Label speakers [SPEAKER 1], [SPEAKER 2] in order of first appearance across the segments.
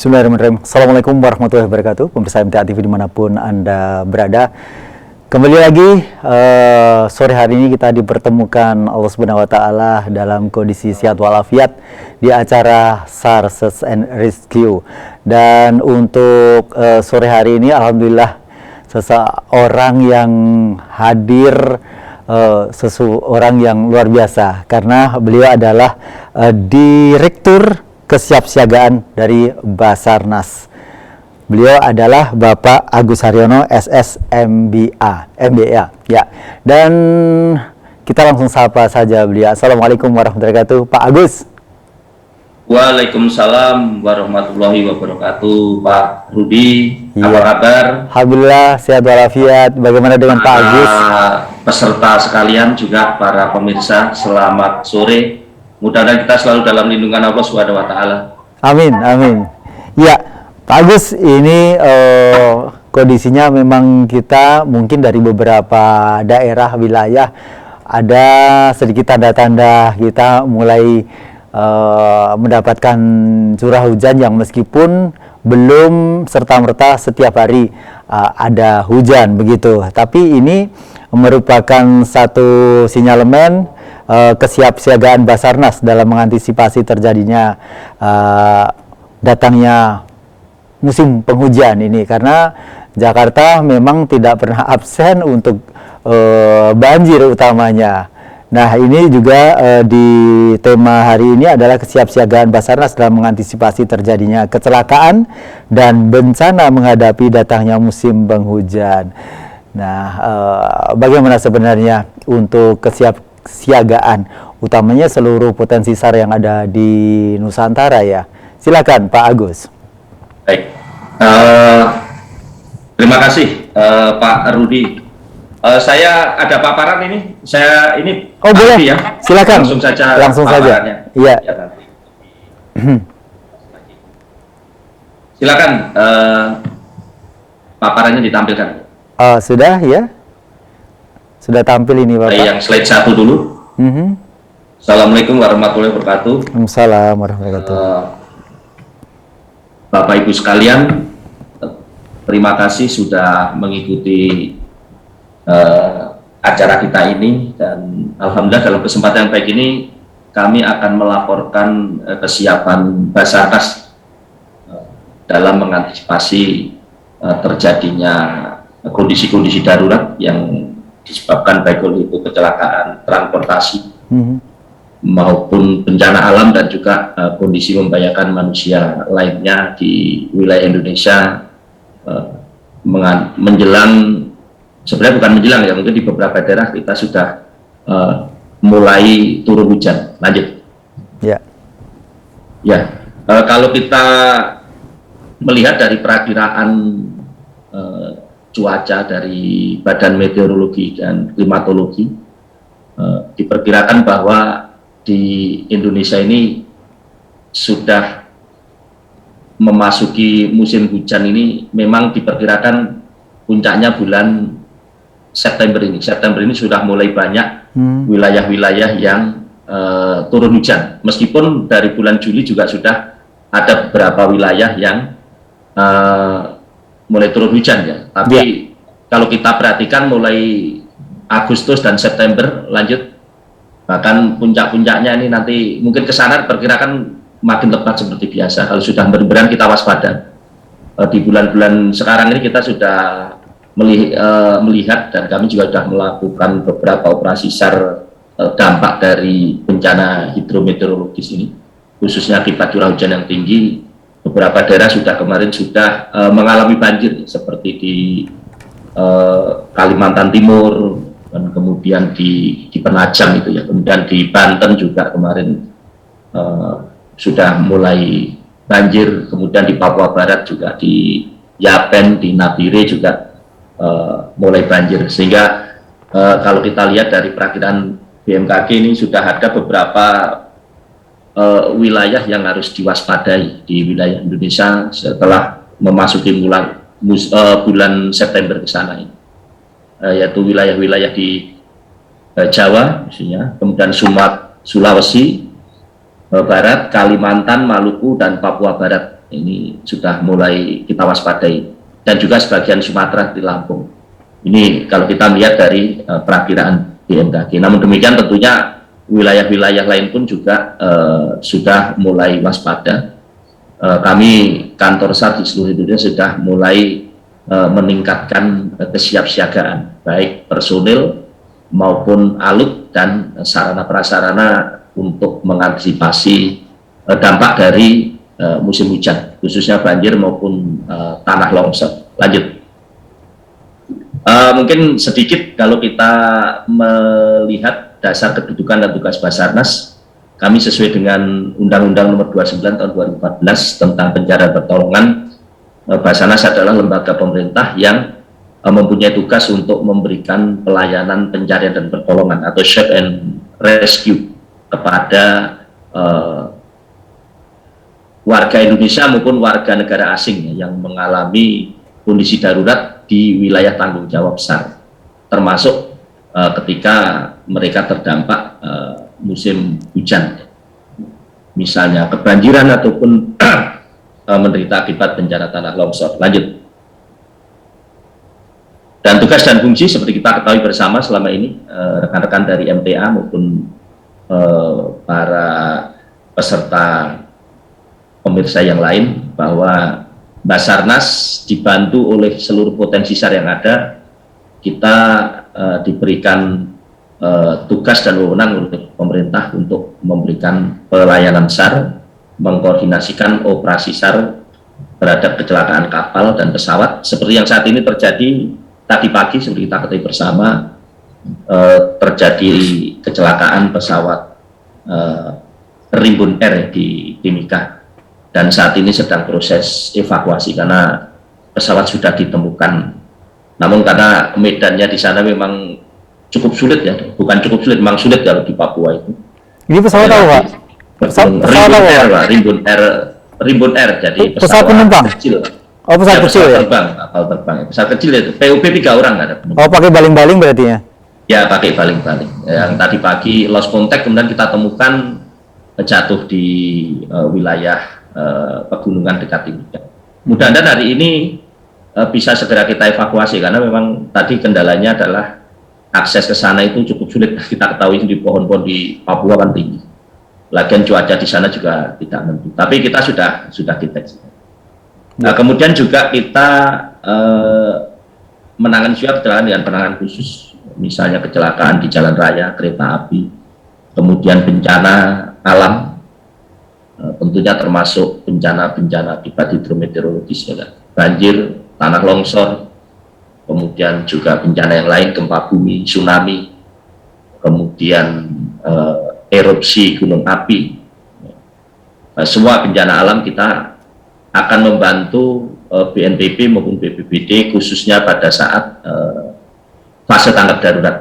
[SPEAKER 1] Bismillahirrahmanirrahim. Assalamualaikum warahmatullahi wabarakatuh. Pemirsa MTA TV dimanapun Anda berada. Kembali lagi sore hari ini kita dipertemukan Allah Subhanahu wa Ta'ala dalam kondisi sehat walafiat di acara SAR Search and Rescue. Dan untuk sore hari ini alhamdulillah seseorang yang hadir, seseorang yang luar biasa karena beliau adalah Direktur Kesiapsiagaan dari Basarnas. Beliau adalah Bapak Agus Haryono SS MBA ya. Dan kita langsung sapa saja beliau. Assalamualaikum warahmatullahi wabarakatuh, Pak Agus.
[SPEAKER 2] Waalaikumsalam warahmatullahi wabarakatuh, Pak Rudi. Apa kabar?
[SPEAKER 1] Alhamdulillah sehat walafiat. Bagaimana dengan Pak Agus?
[SPEAKER 2] Peserta sekalian juga para pemirsa, selamat sore. Mudah-mudahan kita selalu dalam lindungan Allah Subhanahu wa Ta'ala.
[SPEAKER 1] Amin, amin. Ya, Pak Agus, ini kondisinya memang kita mungkin dari beberapa daerah wilayah ada sedikit tanda-tanda kita mulai mendapatkan curah hujan yang meskipun belum serta-merta setiap hari ada hujan begitu. Tapi ini merupakan satu sinyalemen kesiapsiagaan Basarnas dalam mengantisipasi terjadinya datangnya musim penghujan ini, karena Jakarta memang tidak pernah absen untuk banjir utamanya. Nah, ini juga di tema hari ini adalah kesiapsiagaan Basarnas dalam mengantisipasi terjadinya kecelakaan dan bencana menghadapi datangnya musim penghujan. Nah, bagaimana sebenarnya untuk kesiapsiagaan utamanya seluruh potensi SAR yang ada di Nusantara ya? Silakan Pak Agus.
[SPEAKER 2] Baik, terima kasih Pak Rudi. Saya ada paparan ini. Saya ini.
[SPEAKER 1] Oh boleh ya? Silakan. Langsung saja. Iya.
[SPEAKER 2] Silakan. Paparannya ditampilkan.
[SPEAKER 1] Sudah ya. Sudah tampil ini Bapak.
[SPEAKER 2] Yang slide 1 dulu. Assalamualaikum warahmatullahi wabarakatuh.
[SPEAKER 1] Waalaikumsalam warahmatullahi wabarakatuh.
[SPEAKER 2] Bapak Ibu sekalian, terima kasih sudah mengikuti acara kita ini, dan alhamdulillah dalam kesempatan yang baik ini kami akan melaporkan kesiapan Basarnas dalam mengantisipasi terjadinya kondisi-kondisi darurat yang disebabkan baik itu kecelakaan transportasi maupun bencana alam dan juga kondisi membahayakan manusia lainnya di wilayah Indonesia menjelang, sebenarnya bukan menjelang ya, mungkin di beberapa daerah kita sudah mulai turun hujan. Lanjut.
[SPEAKER 1] Ya.
[SPEAKER 2] Ya, kalau kita melihat dari perakiraan cuaca dari Badan Meteorologi dan Klimatologi, diperkirakan bahwa di Indonesia ini sudah memasuki musim hujan. Ini memang diperkirakan puncaknya bulan September ini. September ini sudah mulai banyak wilayah-wilayah yang turun hujan. Meskipun dari bulan Juli juga sudah ada beberapa wilayah yang mulai turun hujan ya. Tapi kalau kita perhatikan mulai Agustus dan September lanjut, bahkan puncak-puncaknya ini nanti mungkin ke sana perkirakan makin lebat seperti biasa. Kalau sudah benar-benar kita waspada. Di bulan-bulan sekarang ini kita sudah melihat, dan kami juga sudah melakukan beberapa operasi SAR dampak dari bencana hidrometeorologis ini, khususnya akibat curah hujan yang tinggi. Beberapa daerah kemarin sudah mengalami banjir, seperti di Kalimantan Timur, dan kemudian di Penajam itu ya, kemudian di Banten juga kemarin sudah mulai banjir, kemudian di Papua Barat juga, di Yapen, di Nabire juga mulai banjir. Sehingga kalau kita lihat dari perakiraan BMKG ini sudah ada beberapa wilayah yang harus diwaspadai di wilayah Indonesia setelah memasuki bulan September ke sana ini. Yaitu wilayah-wilayah di Jawa, misalnya, kemudian Sulawesi Barat, Kalimantan, Maluku, dan Papua Barat. ini sudah mulai kita waspadai, dan juga sebagian Sumatera di Lampung. Ini kalau kita lihat dari perakiraan BMKG. Namun demikian tentunya wilayah-wilayah lain pun juga sudah mulai waspada. Kami kantor SAR di seluruh Indonesia sudah mulai meningkatkan kesiapsiagaan, baik personil maupun alut dan sarana prasarana untuk mengantisipasi dampak dari musim hujan, khususnya banjir maupun tanah longsor. Lanjut. Mungkin sedikit kalau kita melihat dasar kedudukan dan tugas Basarnas, kami sesuai dengan Undang-Undang Nomor 29 Tahun 2014 tentang pencarian pertolongan. Basarnas adalah lembaga pemerintah yang mempunyai tugas untuk memberikan pelayanan pencarian dan pertolongan atau search and rescue kepada warga Indonesia maupun warga negara asing yang mengalami kondisi darurat di wilayah tanggung jawab SAR, termasuk ketika mereka terdampak musim hujan, misalnya kebanjiran ataupun menderita akibat bencana tanah longsor. Lanjut. Dan tugas dan fungsi seperti kita ketahui bersama selama ini, rekan-rekan dari MTA maupun para peserta pemirsa yang lain, bahwa Basarnas dibantu oleh seluruh potensi SAR yang ada. Kita diberikan tugas dan wewenang oleh pemerintah untuk memberikan pelayanan SAR, mengkoordinasikan operasi SAR terhadap kecelakaan kapal dan pesawat, seperti yang saat ini terjadi tadi pagi. Seperti kita ketahui bersama, terjadi kecelakaan pesawat Rimbun Air di Timika, dan saat ini sedang proses evakuasi karena pesawat sudah ditemukan. Namun karena medannya di sana memang cukup sulit ya, bukan cukup sulit, memang sulit kalau di Papua itu.
[SPEAKER 1] Ini pesawat apa, Pak?
[SPEAKER 2] Rimbun Air, Pak. Rimbun Air, jadi
[SPEAKER 1] pesawat penumpang
[SPEAKER 2] kecil.
[SPEAKER 1] Oh, pesawat kecil ya?
[SPEAKER 2] Kapal terbang. Pesawat kecil itu, PUP 3 orang ada penumpang.
[SPEAKER 1] Oh, pakai baling-baling berarti ya? Ya,
[SPEAKER 2] pakai baling-baling. Yang tadi pagi lost contact, kemudian kita temukan jatuh di wilayah pegunungan dekat ini. Mudah-mudahan hari ini bisa segera kita evakuasi, karena memang tadi kendalanya adalah akses ke sana itu cukup sulit. Kita ketahui di pohon-pohon di Papua kan tinggi. Lagian cuaca di sana juga tidak menentu. Tapi kita sudah deteksi. Nah, kemudian juga kita menangani juga kecelakaan dengan penanganan khusus, misalnya kecelakaan di jalan raya, kereta api, kemudian bencana alam, tentunya termasuk bencana-bencana akibat hidrometeorologis, ya, banjir, tanah longsor, kemudian juga bencana yang lain, gempa bumi, tsunami, kemudian erupsi gunung api. Semua bencana alam kita akan membantu BNPB maupun BPBD, khususnya pada saat fase tanggap darurat.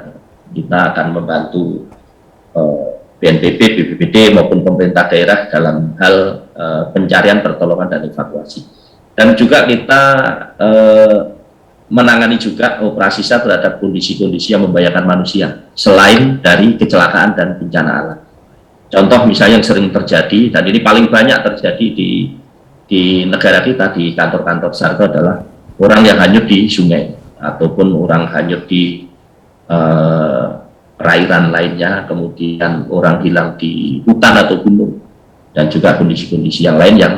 [SPEAKER 2] Kita akan membantu BNPB, BPBD maupun pemerintah daerah dalam hal pencarian, pertolongan, dan evakuasi. Dan juga kita menangani juga operasi SAR terhadap kondisi-kondisi yang membahayakan manusia, selain dari kecelakaan dan bencana alam. Contoh misalnya yang sering terjadi, dan ini paling banyak terjadi di negara kita, di kantor-kantor SAR, itu adalah orang yang hanyut di sungai, ataupun orang hanyut di perairan lainnya, kemudian orang hilang di hutan atau gunung, dan juga kondisi-kondisi yang lain yang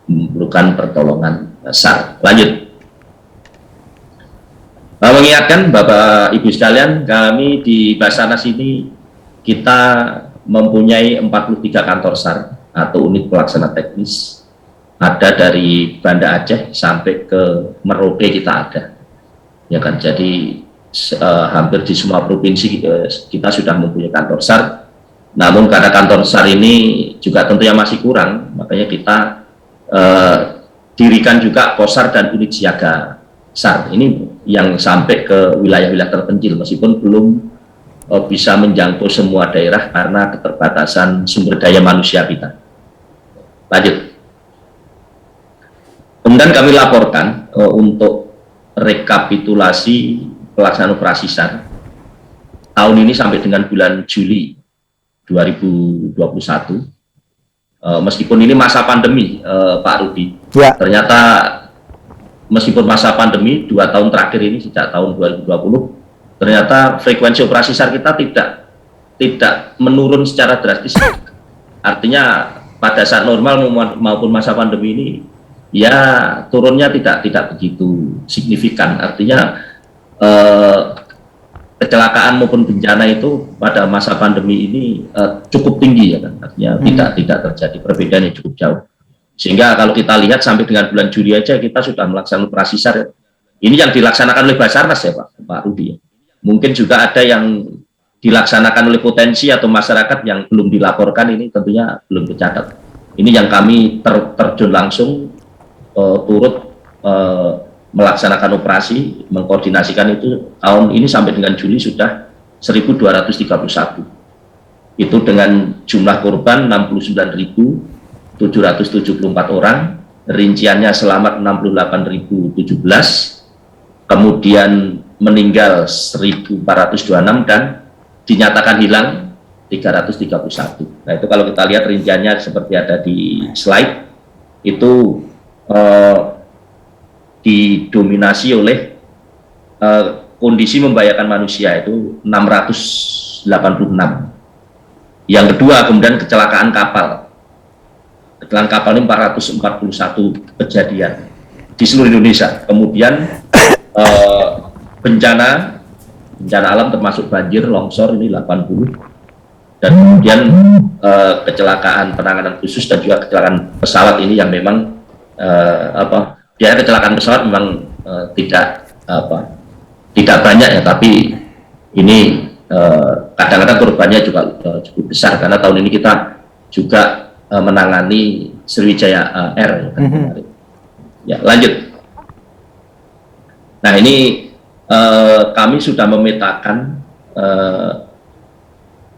[SPEAKER 2] memerlukan pertolongan SAR. Lanjut. Mengingatkan Bapak Ibu sekalian, kami di Basarnas ini kita mempunyai 43 kantor SAR atau unit pelaksana teknis. Ada dari Banda Aceh sampai ke Merauke kita ada. Ya kan, jadi hampir di semua provinsi kita sudah mempunyai kantor SAR. Namun karena kantor SAR ini juga tentunya masih kurang, makanya kita dirikan juga posar dan unit siaga SAR ini yang sampai ke wilayah-wilayah terpencil, meskipun belum bisa menjangkau semua daerah karena keterbatasan sumber daya manusia kita. Lanjut. Kemudian kami laporkan untuk rekapitulasi pelaksanaan operasi SAR tahun ini sampai dengan bulan Juli 2021. meskipun ini masa pandemi, Pak Rudi.
[SPEAKER 1] Ya.
[SPEAKER 2] Ternyata meskipun masa pandemi 2 tahun terakhir ini sejak tahun 2020, ternyata frekuensi operasi SAR kita tidak menurun secara drastis. Artinya pada saat normal maupun masa pandemi ini ya turunnya tidak begitu signifikan. Artinya kecelakaan maupun bencana itu pada masa pandemi ini cukup tinggi ya kan. Artinya tidak terjadi perbedaan yang cukup jauh. Sehingga kalau kita lihat sampai dengan bulan Juli aja kita sudah melaksanakan operasi SAR. Ini yang dilaksanakan oleh Basarnas ya Pak Rudi. Mungkin juga ada yang dilaksanakan oleh potensi atau masyarakat yang belum dilaporkan, ini tentunya belum tercatat. Ini yang kami terjun langsung turut melaksanakan operasi, mengkoordinasikan itu tahun ini sampai dengan Juli sudah 1.231. Itu dengan jumlah korban 69.774 orang, rinciannya selamat 68.017, kemudian meninggal 1.426 dan dinyatakan hilang 331. Nah itu kalau kita lihat rinciannya seperti ada di slide, itu didominasi oleh kondisi membahayakan manusia itu 686. Yang kedua kemudian kecelakaan kapal. Kecelakaan kapal ini 441 kejadian di seluruh Indonesia. Kemudian bencana alam termasuk banjir, longsor ini 80, dan kemudian kecelakaan penanganan khusus dan juga kecelakaan pesawat ini yang memang dia kecelakaan pesawat memang tidak banyak ya, tapi ini kadang-kadang korbannya juga cukup besar karena tahun ini kita juga menangani Sriwijaya Air ya, kan, ya lanjut. Nah ini kami sudah memetakan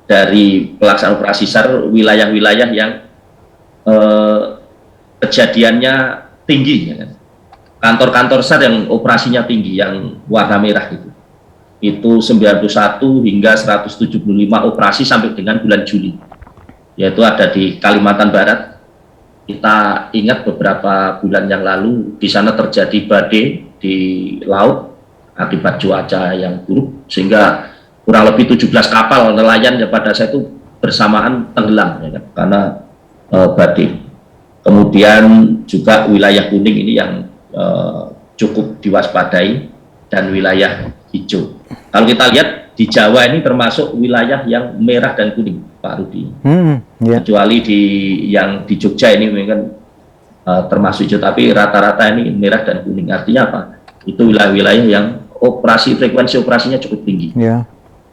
[SPEAKER 2] dari pelaksanaan operasi SAR wilayah-wilayah yang kejadiannya tinggi ya kan? Kantor-kantor SAR yang operasinya tinggi yang warna merah itu 91 hingga 175 operasi sampai dengan bulan Juli, yaitu ada di Kalimantan Barat. Kita ingat beberapa bulan yang lalu di sana terjadi badai di laut akibat cuaca yang buruk, sehingga kurang lebih 17 kapal nelayan yang pada saat itu bersamaan tenggelam ya kan, karena badai. Kemudian juga wilayah kuning ini yang cukup diwaspadai dan wilayah hijau. Kalau kita lihat di Jawa ini termasuk wilayah yang merah dan kuning, Pak Rudi. Kecuali yang di Jogja ini mungkin termasuk hijau, tapi rata-rata ini merah dan kuning. Artinya apa? Itu wilayah-wilayah yang frekuensi operasinya cukup tinggi.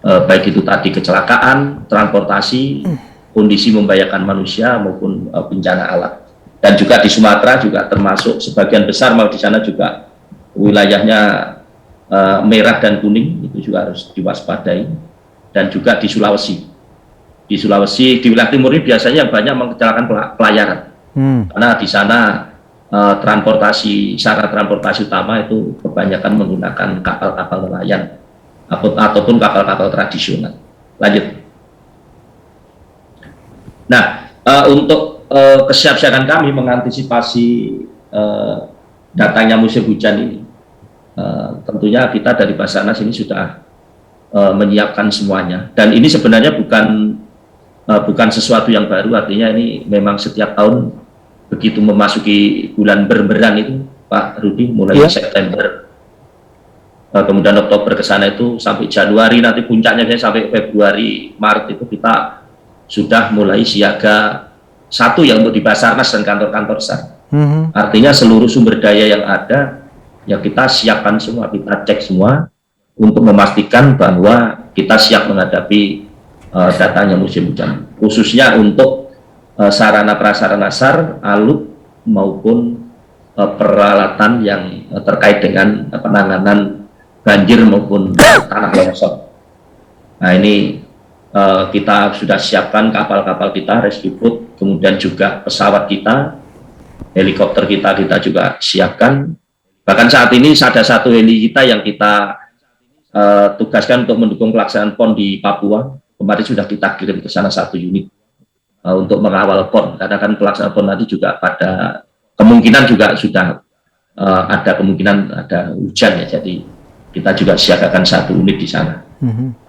[SPEAKER 2] Baik itu tadi kecelakaan, transportasi, kondisi membahayakan manusia maupun bencana alam. Dan juga di Sumatera juga termasuk sebagian besar, mau di sana juga wilayahnya merah dan kuning, itu juga harus diwaspadai. Dan juga di Sulawesi, di wilayah timur ini biasanya banyak mengecelakaan pelayaran, karena di sana sarana transportasi utama itu kebanyakan menggunakan kapal-kapal nelayan ataupun kapal-kapal tradisional. Lanjut. Nah, untuk kesiapsiagaan kami mengantisipasi datangnya musim hujan ini, tentunya kita dari Basarnas ini sudah menyiapkan semuanya, dan ini sebenarnya bukan sesuatu yang baru. Artinya ini memang setiap tahun begitu memasuki bulan berberan itu Pak Rudi, mulai September kemudian Oktober ke sana itu sampai Januari, nanti puncaknya sampai Februari Maret itu kita sudah mulai siaga satu yang untuk di Basarnas dan kantor-kantor SAR. Artinya seluruh sumber daya yang ada ya kita siapkan semua, kita cek semua untuk memastikan bahwa kita siap menghadapi datangnya musim hujan, khususnya untuk sarana prasarana SAR, alut maupun peralatan yang terkait dengan penanganan banjir maupun tanah longsor. Nah ini kita sudah siapkan kapal-kapal kita, rescue boat, kemudian juga pesawat kita, helikopter kita juga siapkan. Bahkan saat ini ada satu heli kita yang kita tugaskan untuk mendukung pelaksanaan PON di Papua. Kemarin sudah kita kirim ke sana 1 unit. untuk mengawal PON, karena kan pelaksanaan PON nanti juga pada kemungkinan juga sudah ada kemungkinan ada hujan ya, jadi kita juga siagakan 1 unit di sana.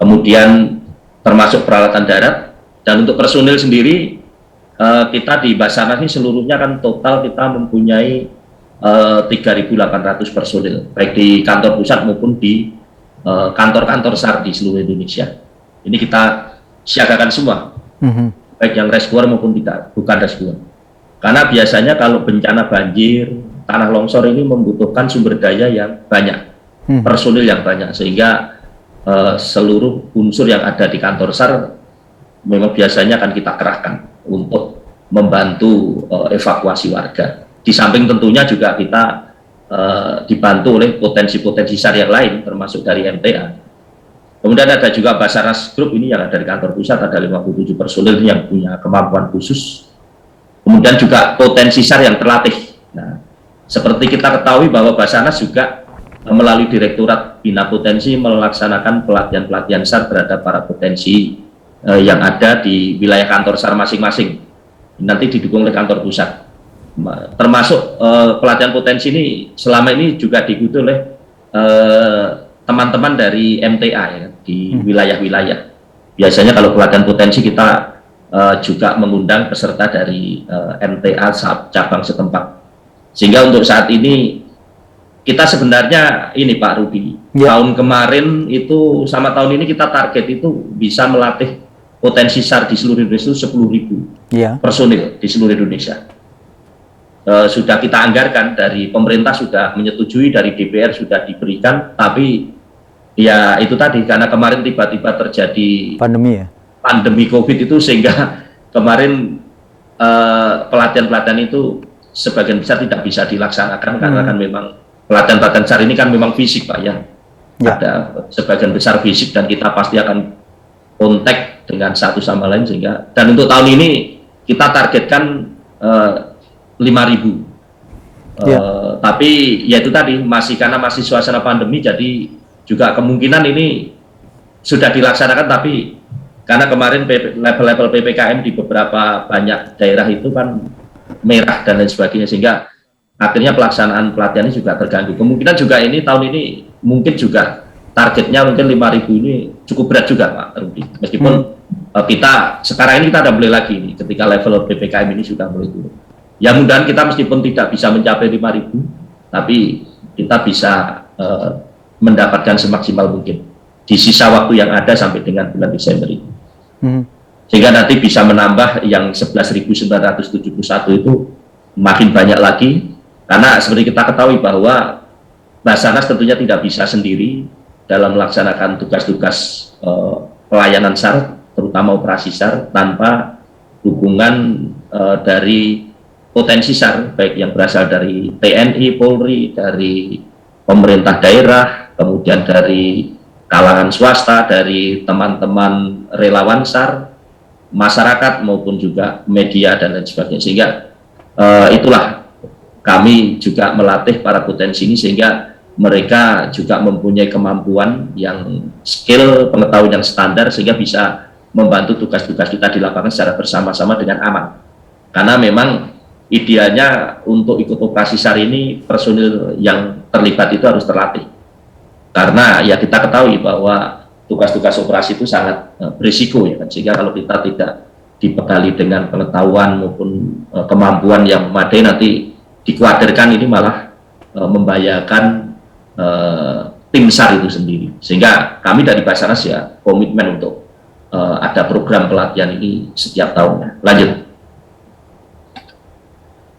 [SPEAKER 2] Kemudian termasuk peralatan darat, dan untuk personil sendiri kita di Basarnas ini seluruhnya kan total kita mempunyai 3.800 personil, baik di kantor pusat maupun di kantor-kantor SAR di seluruh Indonesia. Ini kita siagakan semua, baik yang rescuer maupun tidak, bukan rescuer. Karena biasanya kalau bencana banjir, tanah longsor ini membutuhkan sumber daya yang banyak, personil yang banyak, sehingga seluruh unsur yang ada di kantor SAR memang biasanya akan kita kerahkan untuk membantu evakuasi warga. Di samping tentunya juga kita dibantu oleh potensi-potensi SAR yang lain, termasuk dari MTA. Kemudian ada juga Basarnas Group ini yang ada di kantor pusat, ada 57 personil yang punya kemampuan khusus. Kemudian juga potensi SAR yang terlatih. Nah, seperti kita ketahui bahwa Basarnas juga melalui Direktorat Bina Potensi melaksanakan pelatihan-pelatihan SAR terhadap para potensi yang ada di wilayah kantor SAR masing-masing. Nanti didukung oleh kantor pusat. Termasuk pelatihan potensi ini selama ini juga diikuti oleh teman-teman dari MTA ya, di wilayah-wilayah. Biasanya kalau pelatihan potensi kita juga mengundang peserta dari MTA cabang setempat. Sehingga untuk saat ini kita sebenarnya ini Pak Rudi, tahun kemarin itu sama tahun ini kita target itu bisa melatih potensi SAR di seluruh Indonesia itu 10.000 personil di seluruh Indonesia. Sudah kita anggarkan, dari pemerintah sudah menyetujui, dari DPR sudah diberikan, tapi ya itu tadi karena kemarin tiba-tiba terjadi pandemi COVID itu, sehingga kemarin pelatihan-pelatihan itu sebagian besar tidak bisa dilaksanakan karena kan memang pelatihan-pelatihan SAR ini kan memang fisik Pak ya. Ada sebagian besar fisik dan kita pasti akan kontak dengan satu sama lain, sehingga dan untuk tahun ini kita targetkan 5.000. Tapi ya itu tadi masih karena masih suasana pandemi, jadi juga kemungkinan ini sudah dilaksanakan, tapi karena kemarin level-level PPKM di beberapa banyak daerah itu kan merah dan lain sebagainya, sehingga akhirnya pelaksanaan pelatihan ini juga terganggu. Kemungkinan juga ini tahun ini mungkin juga targetnya mungkin 5.000 ini cukup berat juga Pak Rudi. Meskipun kita sekarang ini kita ada mulai lagi nih, ketika level PPKM ini sudah mulai turun. Ya mudah-mudahan kita meskipun tidak bisa mencapai 5.000, tapi kita bisa mendapatkan semaksimal mungkin di sisa waktu yang ada sampai dengan bulan Desember ini. Sehingga nanti bisa menambah yang 11.971 itu makin banyak lagi, karena seperti kita ketahui bahwa Basarnas tentunya tidak bisa sendiri dalam melaksanakan tugas-tugas pelayanan SAR, terutama operasi SAR, tanpa dukungan dari potensi SAR, baik yang berasal dari TNI, Polri, dari pemerintah daerah, kemudian dari kalangan swasta, dari teman-teman relawan SAR, masyarakat maupun juga media dan lain sebagainya. Sehingga itulah kami juga melatih para potensi ini sehingga mereka juga mempunyai kemampuan yang skill, pengetahuan yang standar, sehingga bisa membantu tugas-tugas kita di lapangan secara bersama-sama dengan aman. Karena memang idealnya untuk ikut operasi SAR ini personil yang terlibat itu harus terlatih, karena ya kita ketahui bahwa tugas-tugas operasi itu sangat berisiko ya kan, sehingga kalau kita tidak dibekali dengan pengetahuan maupun kemampuan yang memadai, nanti dikhawatirkan ini malah membahayakan tim SAR itu sendiri. Sehingga kami dari Basarnas ya komitmen untuk ada program pelatihan ini setiap tahunnya. Lanjut.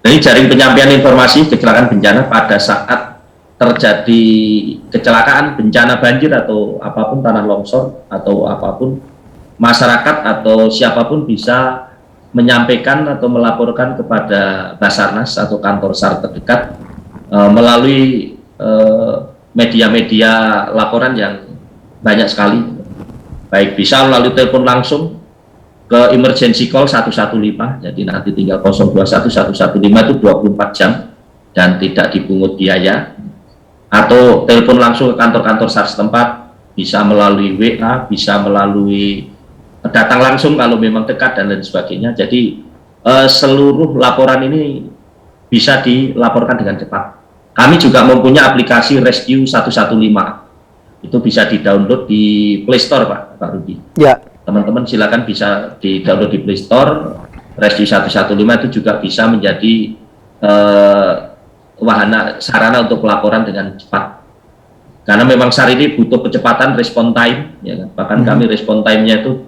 [SPEAKER 2] Ini jaring penyampaian informasi kecelakaan bencana pada saat terjadi kecelakaan bencana banjir atau apapun, tanah longsor atau apapun, masyarakat atau siapapun bisa menyampaikan atau melaporkan kepada Basarnas atau kantor SAR terdekat melalui media-media laporan yang banyak sekali, baik bisa melalui telepon langsung ke emergency call 115, jadi nanti tinggal 021 115 itu 24 jam dan tidak dipungut biaya, atau telepon langsung ke kantor-kantor SAR setempat, bisa melalui WA, bisa melalui datang langsung kalau memang dekat dan lain sebagainya. Jadi seluruh laporan ini bisa dilaporkan dengan cepat. Kami juga mempunyai aplikasi Rescue 115. Itu bisa di-download di Play Store, Pak Rudi.
[SPEAKER 1] Ya.
[SPEAKER 2] Teman-teman silakan bisa di-download di Play Store. Rescue 115 itu juga bisa menjadi wahana sarana untuk pelaporan dengan cepat. Karena memang saat ini butuh kecepatan respon time, ya kan? Bahkan kami respon time-nya itu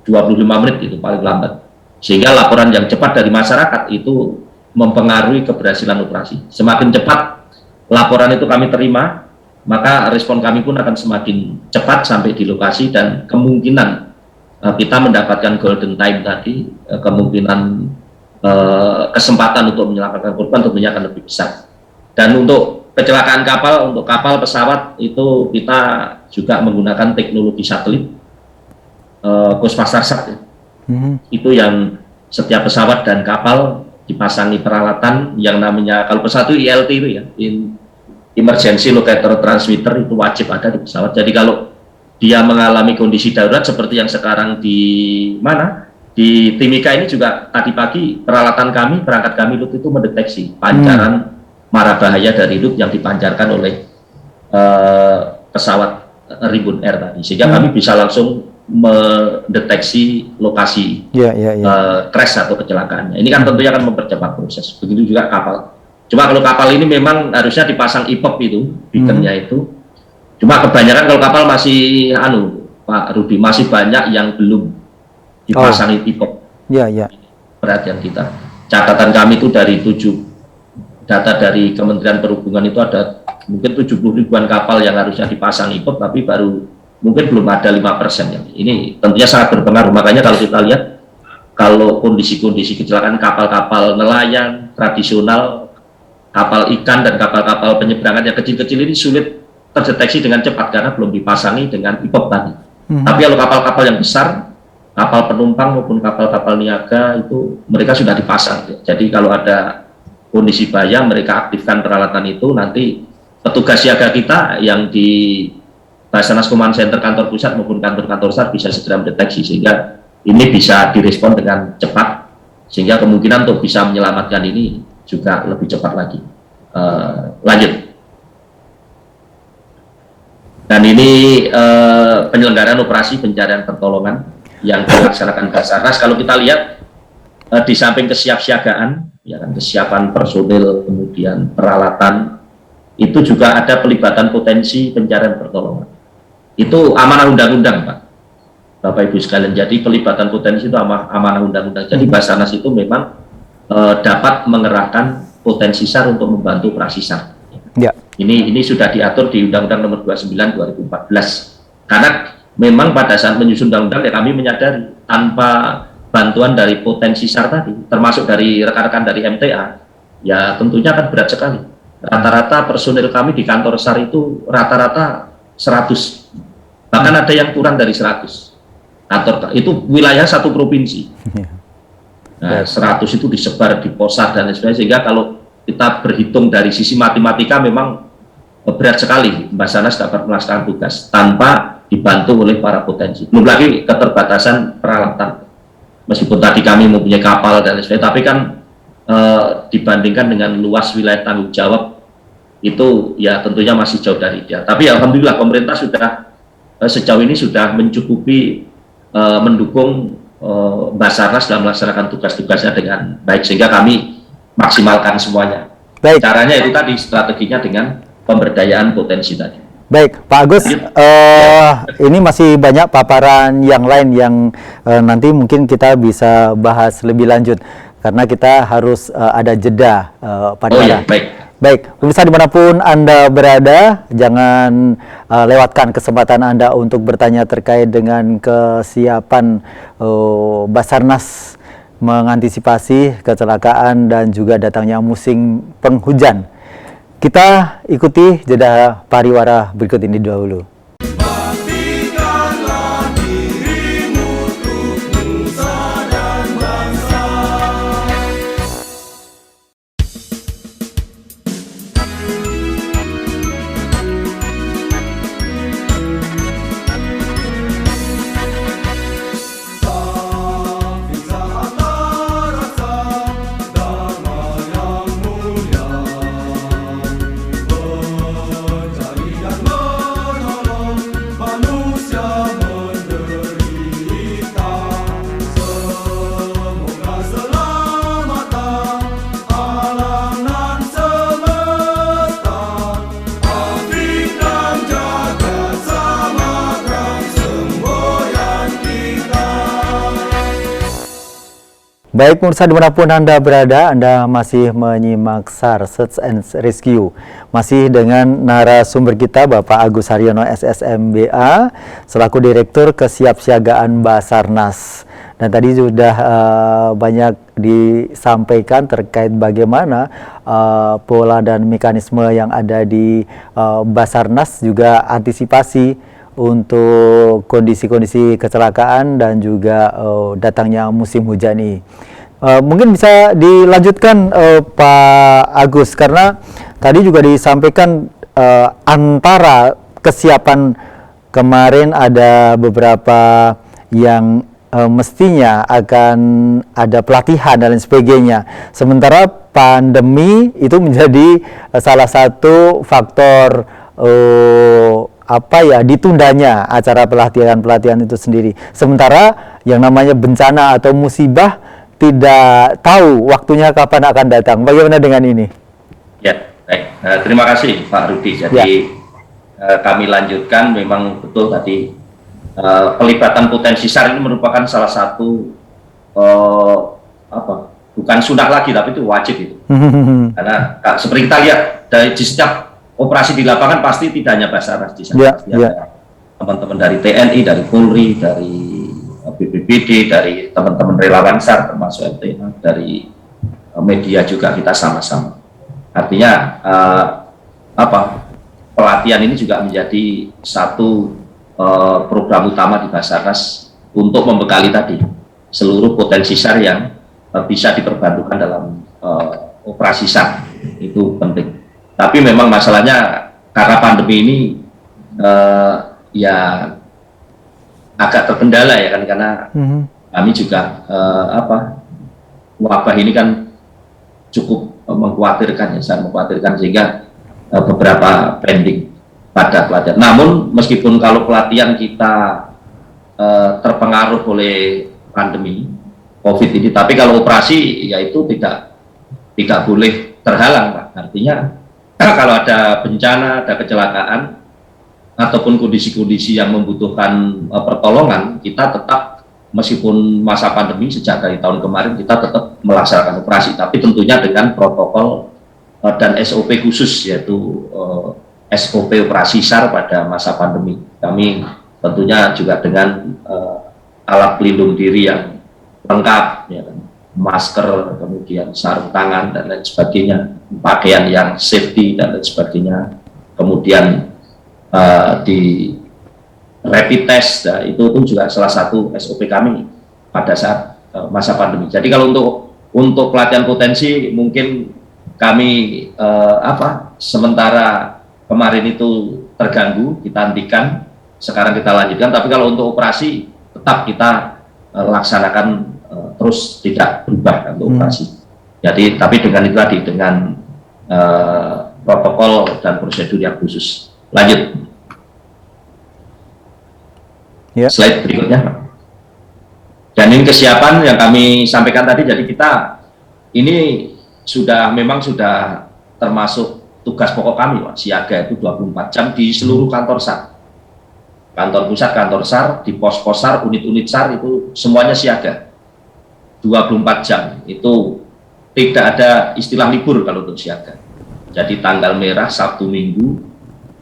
[SPEAKER 2] 25 menit itu paling lambat. Sehingga laporan yang cepat dari masyarakat itu mempengaruhi keberhasilan operasi. Semakin cepat laporan itu kami terima, maka respon kami pun akan semakin cepat sampai di lokasi, dan kemungkinan kita mendapatkan golden time tadi, kemungkinan kesempatan untuk menyelamatkan korban tentunya akan lebih besar. Dan untuk kecelakaan kapal, untuk kapal pesawat itu kita juga menggunakan teknologi satelit Cosmosat. Itu yang setiap pesawat dan kapal dipasangi peralatan yang namanya, kalau pesawat itu ILT itu ya, Emergency Locator Transmitter, itu wajib ada di pesawat. Jadi kalau dia mengalami kondisi darurat seperti yang sekarang di mana, di Timika ini juga tadi pagi peralatan kami, perangkat kami itu mendeteksi pancaran mara bahaya dari LUT yang dipancarkan oleh pesawat Ribbon Air tadi, sehingga kami bisa langsung mendeteksi lokasi crash atau kecelakaannya. Ini kan tentunya akan mempercepat proses. Begitu juga kapal. Cuma kalau kapal ini memang harusnya dipasang IPOP itu, beaconnya itu. Cuma kebanyakan kalau kapal masih Pak Rudi, masih banyak yang belum dipasang IPOP. Perhatian kita. Catatan kami itu dari 7 data dari Kementerian Perhubungan itu ada mungkin 70 ribuan kapal yang harusnya dipasang IPOP, tapi baru mungkin belum ada 5% ya. Ini tentunya sangat berpengaruh. Makanya kalau kita lihat, kalau kondisi-kondisi kecelakaan kapal-kapal nelayan tradisional, kapal ikan dan kapal-kapal penyeberangan yang kecil-kecil ini sulit terdeteksi dengan cepat karena belum dipasangi dengan IPOP tadi. Tapi kalau kapal-kapal yang besar, kapal penumpang maupun kapal-kapal niaga itu mereka sudah dipasang. Jadi kalau ada kondisi bahaya, mereka aktifkan peralatan itu, nanti petugas siaga kita yang di Basarnas Command Center kantor pusat maupun kantor-kantor besar bisa segera mendeteksi, sehingga ini bisa direspon dengan cepat, sehingga kemungkinan untuk bisa menyelamatkan ini juga lebih cepat lagi. Lanjut. Dan ini penyelenggaraan operasi pencarian pertolongan yang dilaksanakan Basarnas. Kalau kita lihat di samping kesiapsiagaan, ya kan, kesiapan personil, kemudian peralatan, itu juga ada pelibatan potensi pencarian pertolongan. Itu amanah undang-undang, Pak, Bapak Ibu sekalian. Jadi pelibatan potensi itu amanah undang-undang. Jadi Basarnas itu memang dapat mengerahkan potensi SAR untuk membantu operasi SAR. Ini sudah diatur di Undang-Undang Nomor 29 2014. Karena memang pada saat menyusun undang-undang ya kami menyadari tanpa bantuan dari potensi SAR tadi, termasuk dari rekan-rekan dari MTA, ya tentunya akan berat sekali. Rata-rata personil kami di kantor SAR itu rata-rata 100, bahkan ada yang kurang dari 100 kantor. Itu wilayah satu provinsi. Nah, 100 itu disebar di posat dan sebagainya, sehingga kalau kita berhitung dari sisi matematika memang berat sekali Basarnas dapat melaksanakan tugas tanpa dibantu oleh para potensi. Belum lagi keterbatasan peralatan. Meskipun tadi kami mempunyai kapal dan sebagainya, tapi kan dibandingkan dengan luas wilayah tanggung jawab itu ya tentunya masih jauh dari dia. Tapi alhamdulillah pemerintah sudah sejauh ini sudah mencukupi mendukung Basarnas dalam melaksanakan tugas-tugasnya dengan baik, sehingga kami maksimalkan semuanya.
[SPEAKER 1] Baik.
[SPEAKER 2] Caranya itu tadi, strateginya dengan pemberdayaan potensi tadi.
[SPEAKER 1] Baik, Pak Agus, ini masih banyak paparan yang lain yang nanti mungkin kita bisa bahas lebih lanjut, karena kita harus ada jeda pada Baik, pemirsa dimanapun Anda berada, jangan lewatkan kesempatan Anda untuk bertanya terkait dengan kesiapan Basarnas mengantisipasi kecelakaan dan juga datangnya musim penghujan. Kita ikuti jeda pariwara berikut ini dahulu. Baik pemirsa dimanapun Anda berada, Anda masih menyimak SAR, Search and Rescue. Masih dengan narasumber kita Bapak Agus Haryono SSMBA, selaku Direktur Kesiapsiagaan Basarnas. Dan tadi sudah banyak disampaikan terkait bagaimana pola dan mekanisme yang ada di Basarnas, juga antisipasi untuk kondisi-kondisi kecelakaan dan juga datangnya musim hujan ini. Mungkin bisa dilanjutkan Pak Agus, karena tadi juga disampaikan antara kesiapan kemarin ada beberapa yang mestinya akan ada pelatihan dan lain sebagainya. Sementara pandemi itu menjadi salah satu faktor ditundanya acara pelatihan itu sendiri. Sementara yang namanya bencana atau musibah tidak tahu waktunya kapan akan datang. Bagaimana dengan ini?
[SPEAKER 2] Ya, baik. Terima kasih Pak Rudi. Jadi kami lanjutkan, memang betul tadi pelibatan potensi SAR ini merupakan salah satu bukan sunnah lagi, tapi itu wajib itu. Karena seperti kita lihat di setiap operasi di lapangan pasti tidak hanya Basarnas di sana, pasti ada teman-teman dari TNI, dari Polri, dari BPBD, dari teman-teman relawan SAR termasuk MTA, dari media juga kita sama-sama. Artinya pelatihan ini juga menjadi satu program utama di Basarnas untuk membekali tadi seluruh potensi SAR yang bisa diperbantukan dalam operasi SAR. Itu penting. Tapi memang masalahnya karena pandemi ini ya agak terkendala ya kan, karena kami juga wabah ini kan cukup mengkhawatirkan ya, sangat mengkhawatirkan, sehingga beberapa pending pada pelatihan. Namun meskipun kalau pelatihan kita terpengaruh oleh pandemi COVID ini, tapi kalau operasi ya itu tidak boleh terhalang, Pak. Artinya kalau ada bencana, ada kecelakaan, ataupun kondisi-kondisi yang membutuhkan pertolongan, kita tetap, meskipun masa pandemi sejak dari tahun kemarin, kita tetap melaksanakan operasi, tapi tentunya dengan protokol dan SOP khusus, yaitu SOP operasi SAR pada masa pandemi. Kami tentunya juga dengan alat pelindung diri yang lengkap, ya kan? Masker, kemudian sarung tangan dan lain sebagainya, pakaian yang safety dan lain sebagainya, kemudian di rapid test, itu juga salah satu SOP kami pada saat masa pandemi. Jadi kalau untuk pelatihan potensi mungkin kami sementara kemarin itu terganggu, kita hentikan, sekarang kita lanjutkan. Tapi kalau untuk operasi tetap kita laksanakan terus, tidak berubah untuk operasi. Jadi tapi dengan itu tadi, dengan protokol dan prosedur yang khusus. Lanjut. Slide berikutnya. Dan ini kesiapan yang kami sampaikan tadi. Jadi kita ini memang sudah termasuk tugas pokok kami, Pak. Siaga itu 24 jam di seluruh kantor SAR. Kantor pusat, kantor SAR, di pos-pos SAR, unit-unit SAR itu semuanya siaga. 24 jam, itu tidak ada istilah libur kalau untuk siaga. Jadi tanggal merah, Sabtu, Minggu,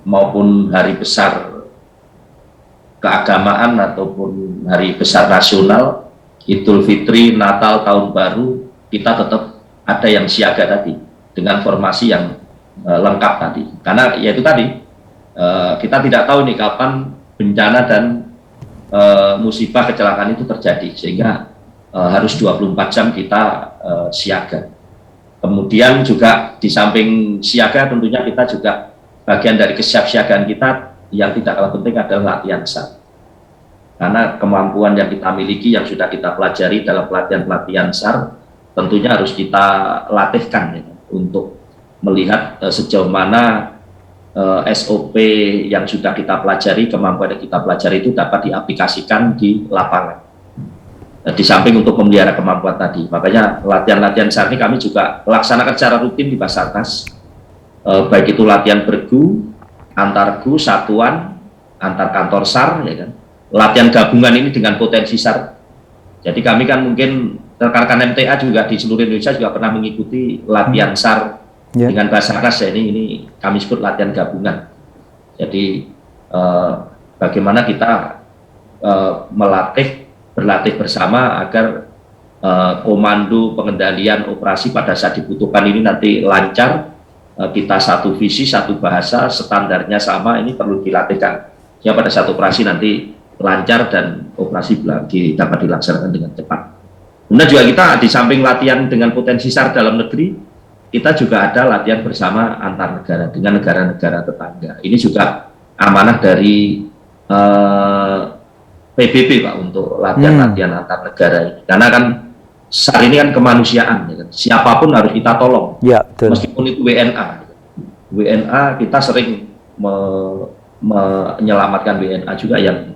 [SPEAKER 2] maupun hari besar keagamaan ataupun hari besar nasional, Idul Fitri, Natal, Tahun Baru, kita tetap ada yang siaga tadi, dengan formasi yang lengkap tadi. Karena ya itu tadi, kita tidak tahu nih kapan bencana dan musibah kecelakaan itu terjadi, sehingga harus 24 jam kita siaga. Kemudian juga di samping siaga, tentunya kita juga bagian dari kesiapsiagaan kita yang tidak kalah penting adalah latihan SAR. Karena kemampuan yang kita miliki, yang sudah kita pelajari dalam pelatihan-pelatihan SAR, tentunya harus kita latihkan ya, untuk melihat sejauh mana SOP yang sudah kita pelajari, kemampuan yang kita pelajari itu dapat diaplikasikan di lapangan. Di samping untuk memelihara kemampuan tadi, makanya latihan-latihan SAR ini kami juga laksanakan secara rutin di Basarnas, baik itu latihan bergu, antar gu, satuan, antar kantor SAR, ya kan. Latihan gabungan ini dengan potensi SAR. Jadi kami kan mungkin rekan-rekan MTA juga di seluruh Indonesia juga pernah mengikuti latihan SAR dengan Basarnas ya, ini kami sebut latihan gabungan. Jadi bagaimana kita berlatih bersama agar komando pengendalian operasi pada saat dibutuhkan ini nanti lancar, kita satu visi, satu bahasa, standarnya sama, ini perlu dilatihkan. Ya pada saat operasi nanti lancar dan operasi dapat dilaksanakan dengan cepat. Kemudian juga kita di samping latihan dengan potensi SAR dalam negeri, kita juga ada latihan bersama antar negara dengan negara-negara tetangga. Ini juga amanah dari PBB Pak untuk latihan-latihan antar negara ini. Karena kan SAR ini kan kemanusiaan, ya kan? Siapapun harus kita tolong, ya, betul. Meskipun itu WNA. WNA kita sering menyelamatkan WNA juga yang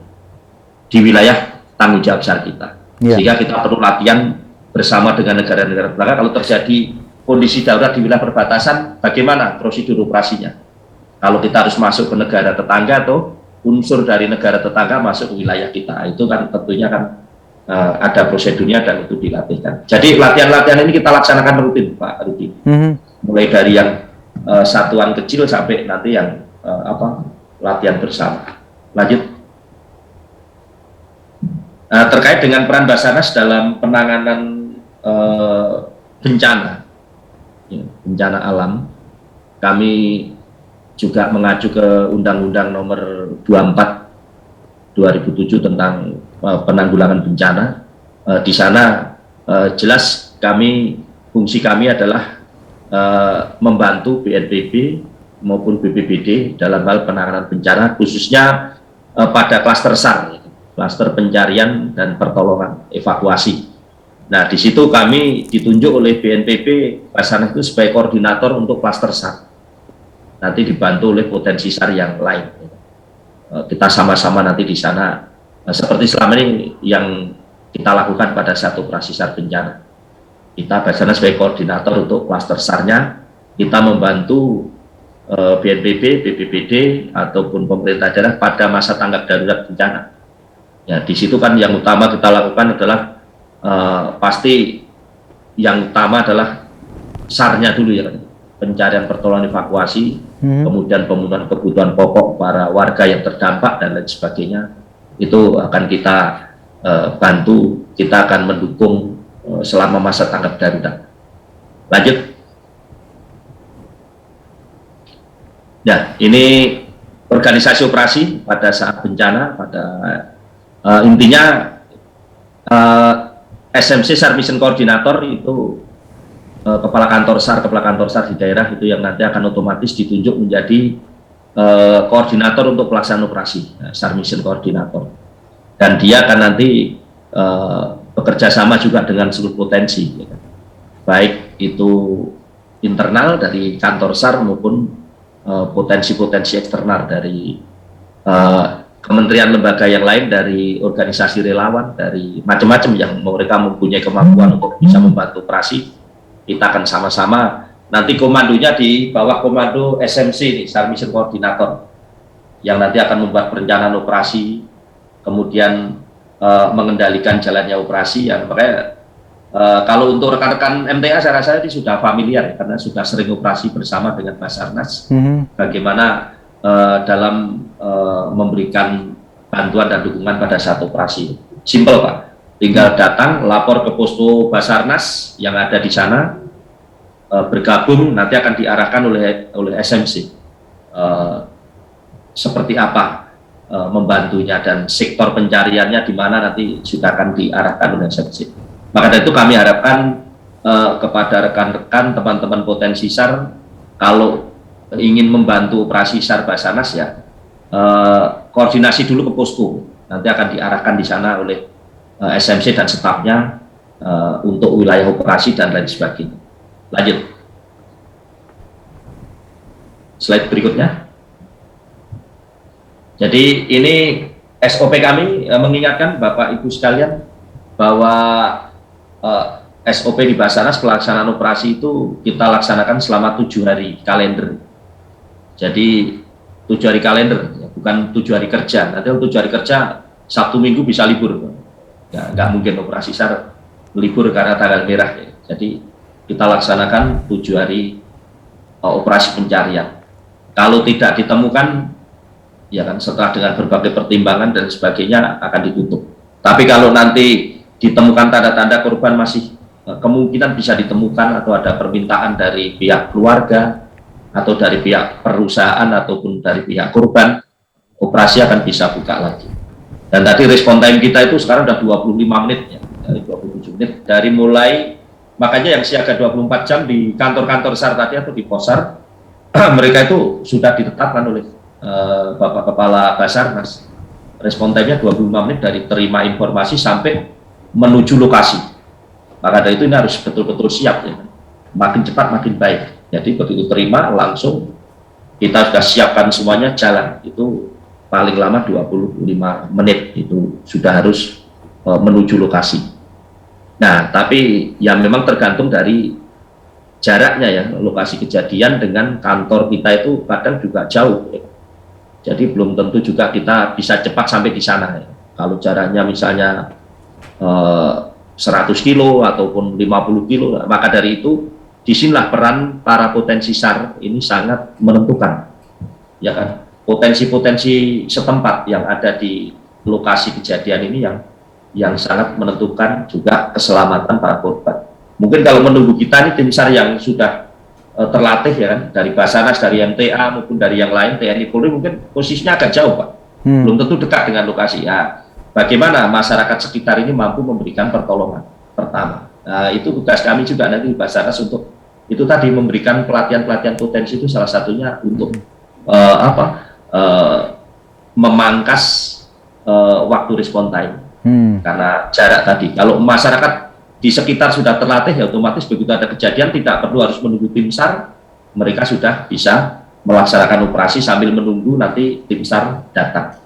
[SPEAKER 2] di wilayah tanggung jawab SAR kita. Sehingga kita perlu latihan bersama dengan negara-negara tetangga. Kalau terjadi kondisi darurat di wilayah perbatasan, bagaimana prosedur operasinya? Kalau kita harus masuk ke negara tetangga atau unsur dari negara tetangga masuk ke wilayah kita, itu kan tentunya kan ada prosedurnya dan itu dilatihkan. Jadi latihan-latihan ini kita laksanakan rutin Pak Rudi. Mulai dari yang satuan kecil sampai nanti yang latihan bersama. Lanjut. Terkait dengan peran Basarnas dalam penanganan bencana alam, kami juga mengacu ke Undang-Undang Nomor 24 2007 tentang penanggulangan bencana. Di sana jelas fungsi kami adalah membantu BNPB maupun BPBD dalam hal penanganan bencana, khususnya pada klaster SAR, klaster pencarian dan pertolongan evakuasi. Nah, di situ kami ditunjuk oleh BNPB Basarnas itu sebagai koordinator untuk klaster SAR. Nanti dibantu oleh potensi SAR yang lain. Kita sama-sama nanti di sana seperti selama ini yang kita lakukan pada satu operasi SAR bencana. Kita Basarnas sebagai koordinator untuk klaster SAR-nya, kita membantu BNPB, BPBD ataupun pemerintah daerah pada masa tanggap darurat bencana. Ya, di situ kan yang utama kita lakukan adalah pasti yang utama adalah SAR-nya dulu ya kan, pencarian pertolongan evakuasi, kemudian pemenuhan kebutuhan pokok para warga yang terdampak dan lain sebagainya. Itu akan kita bantu, kita akan mendukung selama masa tanggap darurat. Lanjut. Nah, ini organisasi operasi pada saat bencana, pada intinya SMC SAR Mission Coordinator itu kepala kantor SAR di daerah itu yang nanti akan otomatis ditunjuk menjadi koordinator untuk pelaksanaan operasi, SAR Mission Coordinator, dan dia akan nanti bekerja sama juga dengan seluruh potensi, ya, baik itu internal dari kantor SAR maupun potensi-potensi eksternal dari kementerian lembaga yang lain, dari organisasi relawan, dari macam-macam yang mereka mempunyai kemampuan untuk bisa membantu operasi. Kita akan sama-sama, nanti komandonya di bawah komando SMC nih, SAR Mission Coordinator, yang nanti akan membuat perencanaan operasi, kemudian mengendalikan jalannya operasi. Yang makanya kalau untuk rekan-rekan MTA saya rasa ini sudah familiar karena sudah sering operasi bersama dengan Basarnas. Bagaimana dalam memberikan bantuan dan dukungan pada saat operasi. Simpel Pak, tinggal datang, lapor ke posko Basarnas yang ada di sana, bergabung, nanti akan diarahkan oleh SMC seperti apa membantunya dan sektor pencariannya di mana nanti sudah akan diarahkan oleh SMC. Maka dari itu kami harapkan kepada rekan-rekan teman-teman potensi SAR, kalau ingin membantu operasi SAR Basarnas ya, koordinasi dulu ke posko, nanti akan diarahkan di sana oleh SMC dan stafnya untuk wilayah operasi dan lain sebagainya. Lanjut. Slide berikutnya. Jadi ini SOP kami mengingatkan Bapak Ibu sekalian bahwa SOP di Basarnas pelaksanaan operasi itu kita laksanakan selama 7 hari kalender. Jadi 7 hari kalender, ya, bukan 7 hari kerja. Nanti 7 hari kerja, Sabtu Minggu bisa libur. Ya, nggak mungkin operasi SAR libur karena tanggal merah ya. Jadi kita laksanakan 7 hari operasi pencarian. Kalau tidak ditemukan, ya kan setelah dengan berbagai pertimbangan dan sebagainya akan ditutup. Tapi kalau nanti ditemukan tanda-tanda korban masih kemungkinan bisa ditemukan atau ada permintaan dari pihak keluarga atau dari pihak perusahaan ataupun dari pihak korban, operasi akan bisa buka lagi. Dan tadi respon time kita itu sekarang udah 25 menit ya, dari 27 menit dari mulai, makanya yang siaga 24 jam di kantor-kantor SAR tadi atau di Posar mereka itu sudah ditetapkan oleh Bapak Kepala Basarnas. Respon time-nya 25 menit dari terima informasi sampai menuju lokasi. Maka dari itu ini harus betul-betul siap ya. Makin cepat makin baik. Jadi begitu terima langsung kita sudah siapkan semuanya, jalan. Itu paling lama 25 menit itu sudah harus menuju lokasi. Nah, tapi yang memang tergantung dari jaraknya ya, lokasi kejadian dengan kantor kita itu kadang juga jauh ya. Jadi belum tentu juga kita bisa cepat sampai di sana ya. Kalau jaraknya misalnya 100 kilo ataupun 50 kilo, maka dari itu disinilah peran para potensi SAR ini sangat menentukan ya kan. Potensi-potensi setempat yang ada di lokasi kejadian ini yang sangat menentukan juga keselamatan para korban. Mungkin kalau menunggu kita ini tim SAR yang sudah terlatih ya kan, dari Basarnas, dari MTA maupun dari yang lain, TNI Polri, mungkin posisinya agak jauh Pak, belum tentu dekat dengan lokasi. Ya, bagaimana masyarakat sekitar ini mampu memberikan pertolongan pertama. Nah, itu tugas kami juga nanti di Basarnas untuk itu tadi memberikan pelatihan-pelatihan potensi, itu salah satunya untuk memangkas waktu respon time. Karena jarak tadi, kalau masyarakat di sekitar sudah terlatih ya otomatis begitu ada kejadian tidak perlu harus menunggu tim SAR, mereka sudah bisa melaksanakan operasi sambil menunggu nanti tim SAR datang.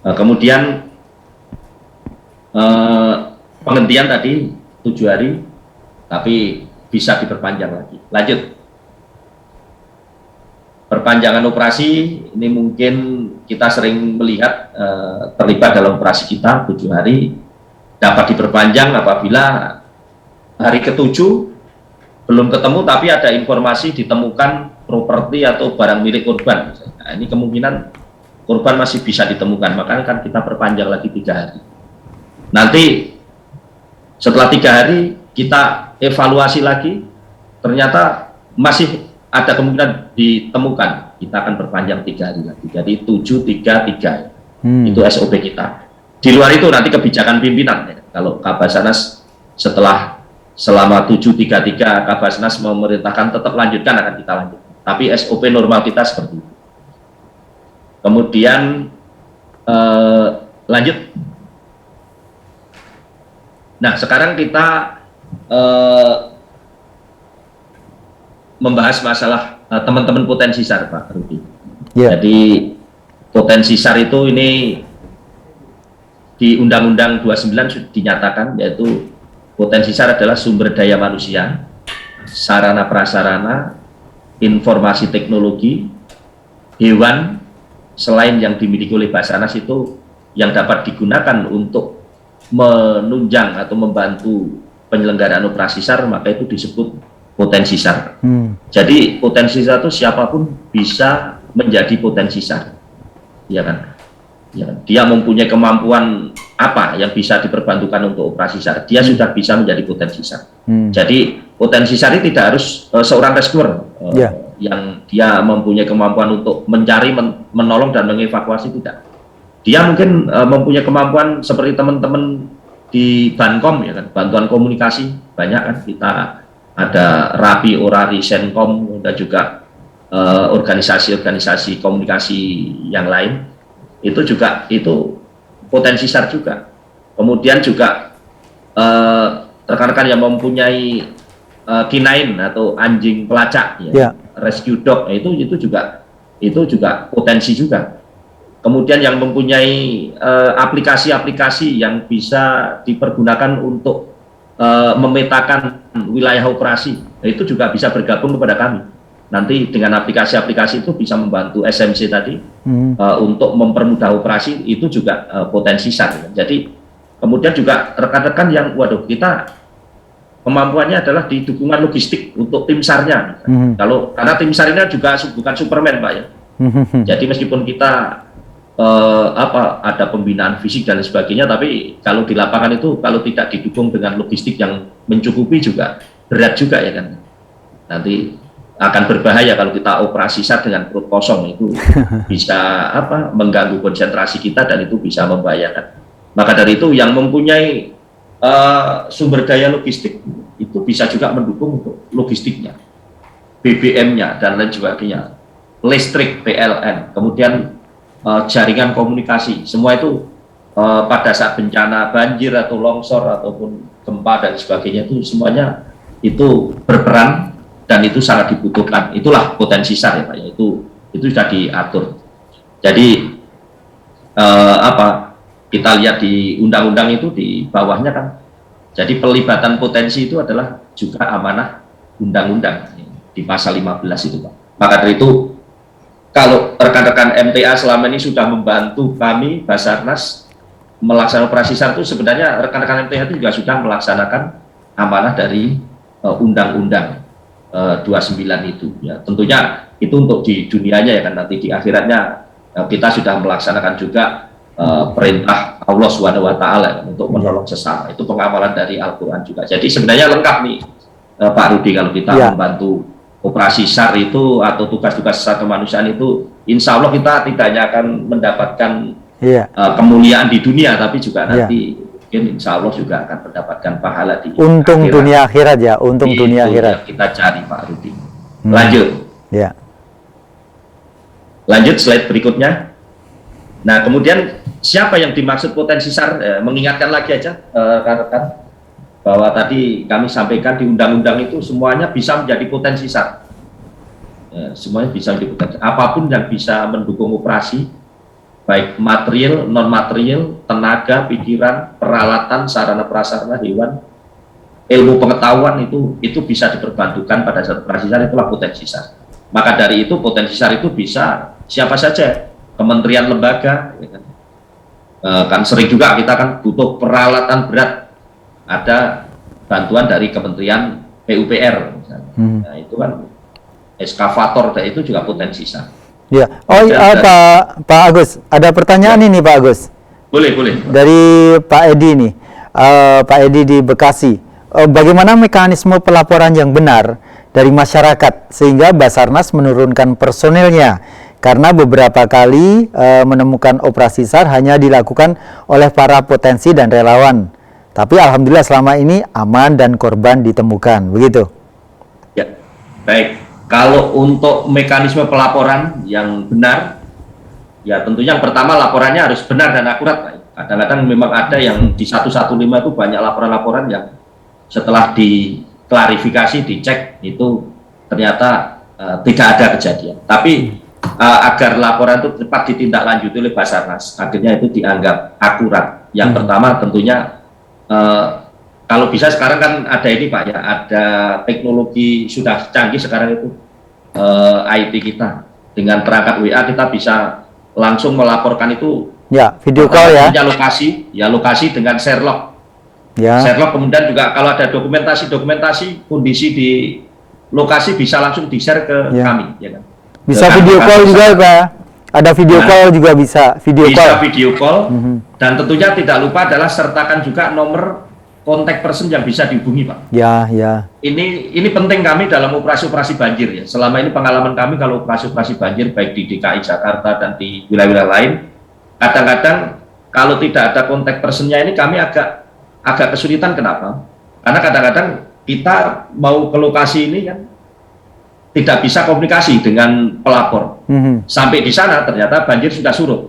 [SPEAKER 2] Kemudian penghentian tadi 7 hari, tapi bisa diperpanjang lagi. Lanjut. Perpanjangan operasi ini mungkin kita sering melihat terlibat dalam operasi kita 7 hari dapat diperpanjang apabila hari ke-7 belum ketemu tapi ada informasi ditemukan properti atau barang milik korban. Nah, ini kemungkinan korban masih bisa ditemukan, makanya kan kita perpanjang lagi 3 hari. Nanti setelah 3 hari kita evaluasi lagi, ternyata masih ada kemungkinan ditemukan, kita akan perpanjang 3 hari lagi. Jadi 7-3-3 itu SOP kita. Di luar itu nanti kebijakan pimpinan ya. Kalau Kabasarnas selama 7-3-3 Kabasarnas memerintahkan tetap lanjutkan, akan kita lanjutkan. Tapi SOP normal kita seperti itu. Kemudian lanjut. Nah, sekarang kita membahas masalah teman-teman potensi SAR, Pak Rudi. Yeah. Jadi potensi SAR itu ini di Undang-Undang 29 dinyatakan, yaitu potensi SAR adalah sumber daya manusia, sarana prasarana, informasi teknologi, hewan selain yang dimiliki oleh Basarnas itu yang dapat digunakan untuk menunjang atau membantu penyelenggaraan operasi SAR, maka itu disebut potensi SAR. Jadi potensi SAR itu siapapun bisa menjadi potensi SAR, ya kan? Ya, dia mempunyai kemampuan apa yang bisa diperbantukan untuk operasi SAR, dia sudah bisa menjadi potensi SAR. Jadi potensi SAR ini tidak harus seorang rescuer yang dia mempunyai kemampuan untuk mencari, menolong dan mengevakuasi, tidak. Dia mungkin mempunyai kemampuan seperti teman-teman di Bankom ya kan, bantuan komunikasi banyak kan, kita ada Rapi, Orari, Senkom, dan juga organisasi-organisasi komunikasi yang lain. Itu juga itu potensi SAR juga. Kemudian juga rekan-rekan yang mempunyai K9 atau anjing pelacak ya, rescue dog, itu juga potensi juga. Kemudian yang mempunyai aplikasi-aplikasi yang bisa dipergunakan untuk memetakan wilayah operasi, itu juga bisa bergabung kepada kami. Nanti dengan aplikasi-aplikasi itu bisa membantu SMC tadi untuk mempermudah operasi, itu juga potensi SAR. Jadi kemudian juga rekan-rekan yang, waduh, kita kemampuannya adalah di dukungan logistik untuk tim SAR-nya. Karena tim SAR ini juga bukan Superman, Pak ya. Jadi meskipun kita ada pembinaan fisik dan sebagainya, tapi kalau di lapangan itu kalau tidak didukung dengan logistik yang mencukupi juga berat juga ya kan. Nanti akan berbahaya kalau kita operasi SAR dengan perut kosong, itu bisa mengganggu konsentrasi kita dan itu bisa membahayakan. Maka dari itu yang mempunyai sumber daya logistik itu bisa juga mendukung untuk logistiknya, BBM-nya dan lain sebagainya, listrik, PLN, kemudian jaringan komunikasi, semua itu pada saat bencana banjir atau longsor ataupun gempa dan sebagainya itu semuanya itu berperan dan itu sangat dibutuhkan. Itulah potensi SAR ya Pak, itu sudah diatur. Jadi kita lihat di undang-undang itu di bawahnya kan, jadi pelibatan potensi itu adalah juga amanah undang-undang di pasal 15 itu Pak. Maka dari itu kalau rekan-rekan MTA selama ini sudah membantu kami Basarnas melaksanakan operasi SAR, itu sebenarnya rekan-rekan MTA itu juga sudah melaksanakan amanah dari undang-undang 29 itu ya. Tentunya itu untuk di dunianya ya kan, nanti di akhiratnya kita sudah melaksanakan juga perintah Allah SWT untuk menolong sesama, itu pengamalan dari Al-Quran juga. Jadi sebenarnya lengkap nih Pak Rudi, kalau kita membantu operasi SAR itu atau tugas-tugas SAR kemanusiaan itu, insya Allah kita tidak hanya akan mendapatkan kemuliaan di dunia, tapi juga nanti mungkin insya Allah juga akan mendapatkan pahala di
[SPEAKER 1] untung akhirat. Dunia akhirat ya, untung
[SPEAKER 2] itu
[SPEAKER 1] dunia akhirat
[SPEAKER 2] kita cari Pak Rudi. Lanjut lanjut slide berikutnya. Nah kemudian siapa yang dimaksud potensi SAR, mengingatkan lagi aja rekan-rekan bahwa tadi kami sampaikan di undang-undang itu semuanya bisa menjadi potensi SAR. Semuanya bisa menjadi potensi. Apapun yang bisa mendukung operasi, baik material, non-material, tenaga, pikiran, peralatan, sarana prasarana, hewan, ilmu pengetahuan itu bisa diperbantukan pada saat operasi SAR, itulah potensi SAR. Maka dari itu potensi SAR itu bisa siapa saja, kementerian, lembaga, ya kan? Kan sering juga kita kan butuh peralatan berat, ada bantuan dari Kementerian PUPR misalnya. Nah itu kan eskavator, itu juga potensi SAR. Ya.
[SPEAKER 1] Pak Agus, ada pertanyaan ini Pak Agus.
[SPEAKER 2] Boleh.
[SPEAKER 1] Dari Pak Edi nih, Pak Edi di Bekasi. Bagaimana mekanisme pelaporan yang benar dari masyarakat sehingga Basarnas menurunkan personilnya? Karena beberapa kali menemukan operasi SAR hanya dilakukan oleh para potensi dan relawan. Tapi alhamdulillah selama ini aman dan korban ditemukan, begitu?
[SPEAKER 2] Ya, baik. Kalau untuk mekanisme pelaporan yang benar, ya tentunya yang pertama laporannya harus benar dan akurat, Pak. Kadang-kadang memang ada yang di 115 itu banyak laporan-laporan yang setelah diklarifikasi, dicek, itu ternyata tidak ada kejadian. Tapi agar laporan itu cepat ditindaklanjuti oleh Basarnas, akhirnya itu dianggap akurat. Yang pertama tentunya kalau bisa sekarang kan ada ini Pak ya, ada teknologi sudah canggih sekarang itu, IT kita dengan perangkat WA kita bisa langsung melaporkan itu
[SPEAKER 1] video call ya,
[SPEAKER 2] lokasi dengan share log. Share log, kemudian juga kalau ada dokumentasi kondisi di lokasi bisa langsung di share ke kami ya kan.
[SPEAKER 1] Bisa video call juga Pak. Ada video call juga bisa video call. Dan tentunya tidak lupa adalah sertakan juga nomor kontak person yang bisa dihubungi Pak. Ini penting kami dalam operasi-operasi banjir ya. Selama ini pengalaman kami kalau operasi-operasi banjir baik di DKI Jakarta dan di wilayah-wilayah lain, kadang-kadang kalau tidak ada kontak personnya ini kami agak kesulitan. Kenapa? Karena kadang-kadang kita mau ke lokasi ini kan tidak bisa komunikasi dengan pelapor. Sampai di sana ternyata banjir sudah surut.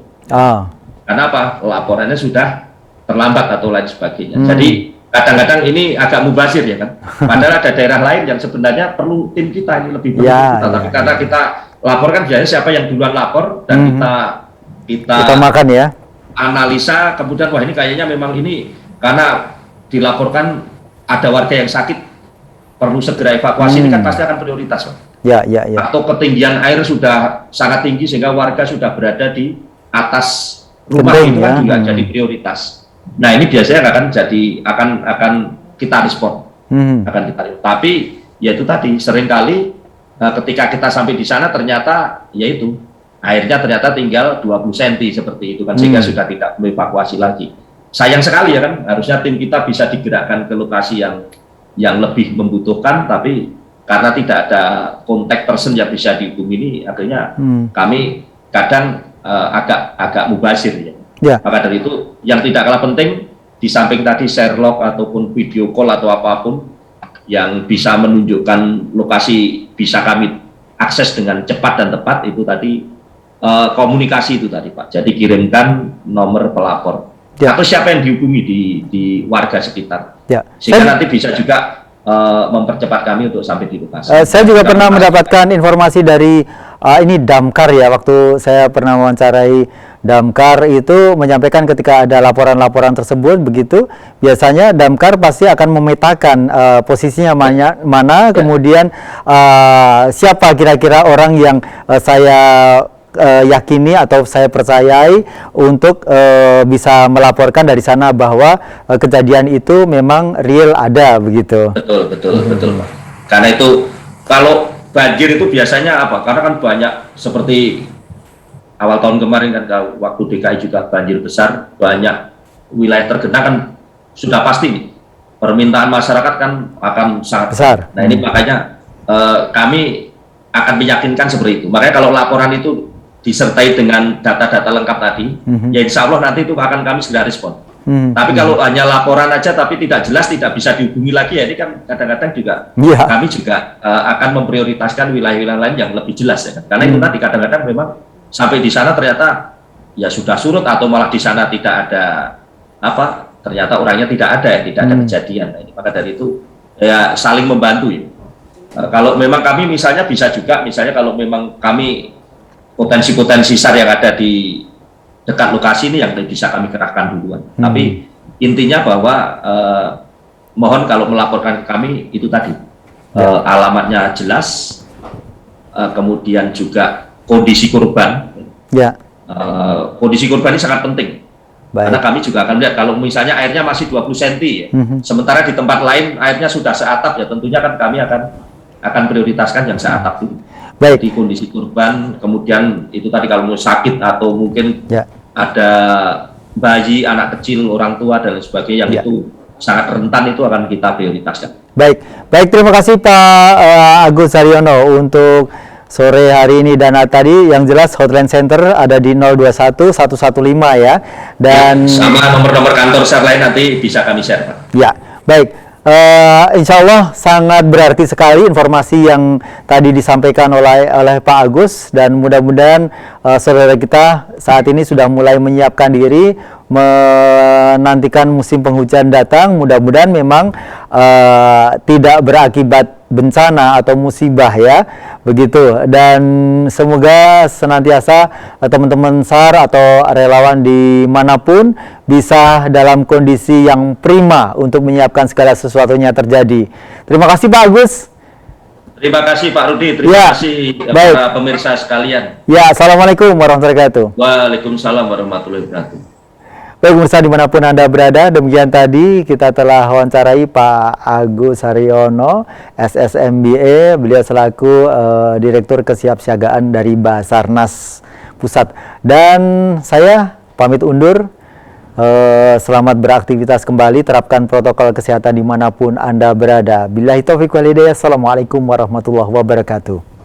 [SPEAKER 1] Karena apa? Laporannya sudah terlambat atau lain sebagainya. Jadi kadang-kadang ini agak mubazir ya kan. Padahal ada daerah lain yang sebenarnya perlu tim kita ini lebih perlu kita. Tapi karena kita laporkan biasanya siapa yang duluan lapor dan kita makan ya.
[SPEAKER 2] Analisa kemudian wah ini kayaknya memang ini karena dilaporkan ada warga yang sakit perlu segera evakuasi, ini kan pasti akan prioritas Pak. Atau ketinggian air sudah sangat tinggi sehingga warga sudah berada di atas rumah, itu kan juga jadi prioritas. Nah ini biasanya akan kita respon. akan kita review. Tapi ya itu tadi seringkali ketika kita sampai di sana ternyata yaitu airnya ternyata tinggal 20 cm seperti itu kan, sehingga sudah tidak perlu evakuasi lagi. Sayang sekali ya kan, harusnya tim kita bisa digerakkan ke lokasi yang lebih membutuhkan, tapi karena tidak ada kontak person yang bisa dihubungi ini, akhirnya kami kadang agak mubazir ya. Maka dari itu yang tidak kalah penting, di samping tadi share log ataupun video call atau apapun yang bisa menunjukkan lokasi bisa kami akses dengan cepat dan tepat, itu tadi komunikasi itu tadi Pak. Jadi kirimkan nomor pelapor atau siapa yang dihubungi di warga sekitar, sehingga nanti bisa juga mempercepat kami untuk sampai di lokasi.
[SPEAKER 1] Saya juga pernah mendapatkan informasi dari ini Damkar ya, waktu saya pernah wawancarai Damkar itu menyampaikan ketika ada laporan-laporan tersebut begitu, biasanya Damkar pasti akan memetakan posisinya mana, kemudian siapa kira-kira orang yang saya yakini atau saya percayai untuk bisa melaporkan dari sana bahwa kejadian itu memang real ada begitu.
[SPEAKER 2] Betul Pak. Karena itu kalau banjir itu biasanya apa? Karena kan banyak seperti awal tahun kemarin kan, waktu DKI juga banjir besar, banyak wilayah tergenang kan, sudah pasti nih permintaan masyarakat kan akan sangat besar. Nah ini makanya kami akan meyakinkan seperti itu. Makanya kalau laporan itu disertai dengan data-data lengkap tadi, ya insya Allah nanti itu akan kami segera respon. Tapi kalau hanya laporan aja tapi tidak jelas, tidak bisa dihubungi lagi, ya ini kan kadang-kadang juga kami juga akan memprioritaskan wilayah-wilayah lain yang lebih jelas ya kan? Karena itu tadi kadang-kadang memang sampai di sana ternyata ya sudah surut atau malah di sana tidak ada ternyata orangnya tidak ada, tidak ada kejadian. Nah, ini maka dari itu ya saling membantu ya. Kalau memang kami misalnya bisa juga, misalnya kalau memang kami potensi-potensi SAR yang ada di dekat lokasi ini yang bisa kami kerahkan duluan. Tapi intinya bahwa mohon kalau melaporkan ke kami itu tadi alamatnya jelas, kemudian juga kondisi korban. Kondisi korban ini sangat penting. Karena kami juga akan lihat kalau misalnya airnya masih 20 cm ya, sementara di tempat lain airnya sudah seatap, ya tentunya kan kami akan prioritaskan yang seatap dulu. Di kondisi korban, kemudian itu tadi kalau mau sakit atau mungkin ada bayi, anak kecil, orang tua dan sebagainya yang itu sangat rentan, itu akan kita prioritaskan.
[SPEAKER 1] Baik, terima kasih Pak Agus Haryono untuk sore hari ini. Dan tadi yang jelas hotline center ada di 021 115 ya, dan
[SPEAKER 2] sama nomor-nomor kantor SAR lain nanti bisa kami share Pak.
[SPEAKER 1] Baik. Insya Allah sangat berarti sekali informasi yang tadi disampaikan oleh Pak Agus, dan mudah-mudahan saudara kita saat ini sudah mulai menyiapkan diri menantikan musim penghujan datang. Mudah-mudahan memang tidak berakibat bencana atau musibah ya, begitu. Dan semoga senantiasa teman-teman SAR atau relawan dimanapun bisa dalam kondisi yang prima untuk menyiapkan segala sesuatunya terjadi. Terima kasih Pak Agus.
[SPEAKER 2] Terima kasih Pak Rudi, terima kasih para pemirsa sekalian.
[SPEAKER 1] Assalamualaikum warahmatullahi wabarakatuh.
[SPEAKER 2] Waalaikumsalam warahmatullahi wabarakatuh.
[SPEAKER 1] Baik pemirsa dimanapun Anda berada, demikian tadi kita telah wawancarai Pak Agus Haryono, SSMBA, beliau selaku Direktur Kesiapsiagaan dari Basarnas Pusat. Dan saya pamit undur, selamat beraktivitas kembali, terapkan protokol kesehatan dimanapun Anda berada. Billahi taufiq wal hidayah, assalamualaikum warahmatullahi wabarakatuh.